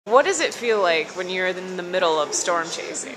What does it feel like when you're in the middle of storm chasing?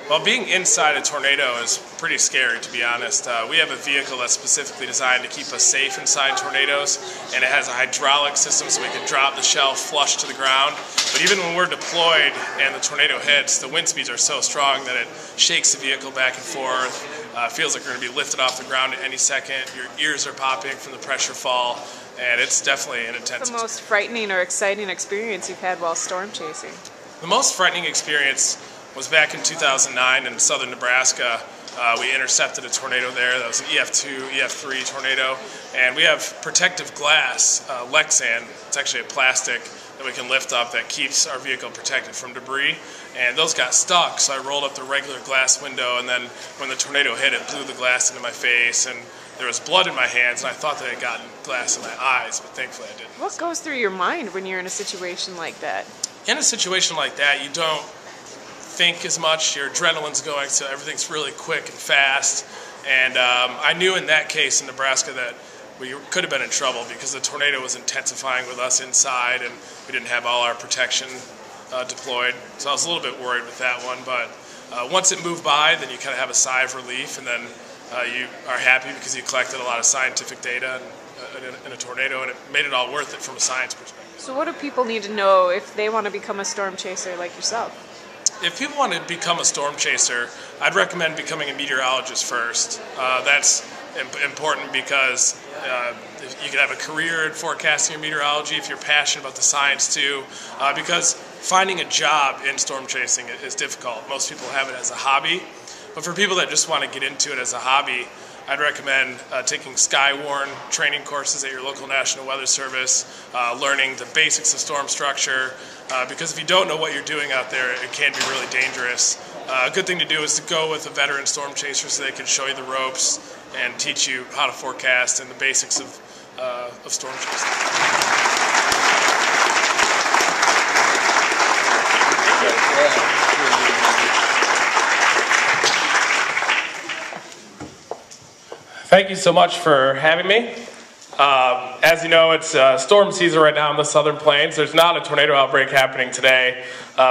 Well, being inside a tornado is pretty scary, to be honest. We have a vehicle that's specifically designed to keep us safe inside tornadoes, and it has a hydraulic system so we can drop the shell flush to the ground. But even when we're deployed and the tornado hits, the wind speeds are so strong that it shakes the vehicle back and forth. It feels like we're going to be lifted off the ground at any second. Your ears are popping from the pressure fall, and it's definitely an intense. What's the most frightening or exciting experience you've had while storm chasing? The most frightening experience was back in 2009 in southern Nebraska. We intercepted a tornado there. That was an EF2, EF3 tornado. And we have protective glass, Lexan. It's actually a plastic that we can lift up that keeps our vehicle protected from debris. And those got stuck, so I rolled up the regular glass window, and then when the tornado hit, it blew the glass into my face, and there was blood in my hands, and I thought that I had gotten glass in my eyes, but thankfully I didn't. What goes through your mind when you're in a situation like that? In a situation like that, you don't think as much. Your adrenaline's going, so everything's really quick and fast. And I knew in that case in Nebraska that we could have been in trouble because the tornado was intensifying with us inside, and we didn't have all our protection deployed. So I was a little bit worried with that one. But once it moved by, then you kind of have a sigh of relief, and then you are happy because you collected a lot of scientific data in a tornado, and it made it all worth it from a science perspective. So what do people need to know if they want to become a storm chaser like yourself? If people want to become a storm chaser, I'd recommend becoming a meteorologist first. That's important because you can have a career in forecasting or meteorology if you're passionate about the science too, because finding a job in storm chasing is difficult. Most people have it as a hobby, but for people that just want to get into it as a hobby, I'd recommend taking Skywarn training courses at your local National Weather Service, learning the basics of storm structure, because if you don't know what you're doing out there, it can be really dangerous. A good thing to do is to go with a veteran storm chaser so they can show you the ropes and teach you how to forecast and the basics of storm chasing. Thank you so much for having me. As you know, it's storm season right now in the Southern Plains. There's not a tornado outbreak happening today,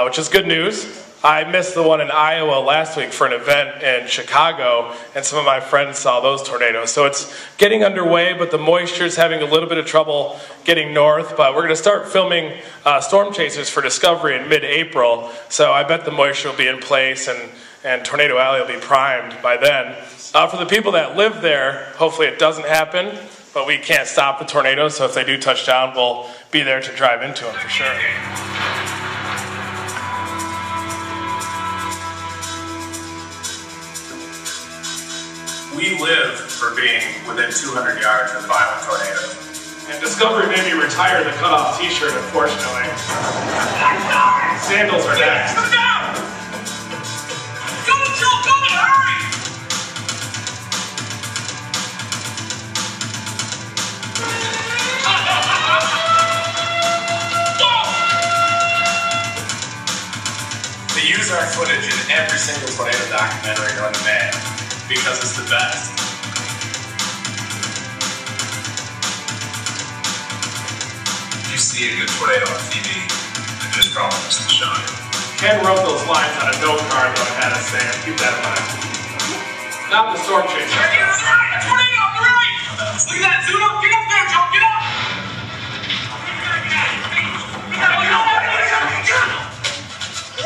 which is good news. I missed the one in Iowa last week for an event in Chicago, and some of my friends saw those tornadoes. So it's getting underway, but the moisture is having a little bit of trouble getting north. But we're going to start filming storm chasers for Discovery in mid-April, so I bet the moisture will be in place and Tornado Alley will be primed by then. For the people that live there, hopefully it doesn't happen, but we can't stop the tornadoes, so if they do touch down, we'll be there to drive into them for sure. We live for being within 200 yards of violent tornadoes. And Discovery made me retire the cutoff t-shirt, unfortunately. Sandals are next. Come down! Go, Joe, go, hurry! They use our footage in every single tornado documentary known to man because it's the best. You see a good tornado on TV, and this problem is to show you. Ken wrote those lines on a note card that I had us saying. Keep that in mind. Not the storm chaser. Right here on the right, a tornado on the right! Look at that, zoom up, get up there, Joe, get up!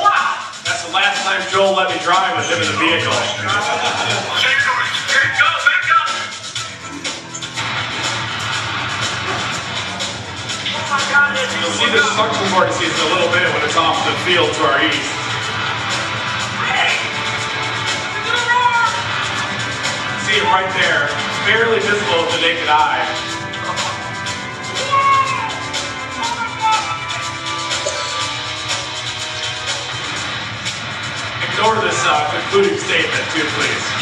Wow! That's the last time Joel let me drive with him in the vehicle. You'll see this suction vortices in a little bit when it's off the field to our east. See it right there, barely visible with the naked eye. Ignore this concluding statement too, please.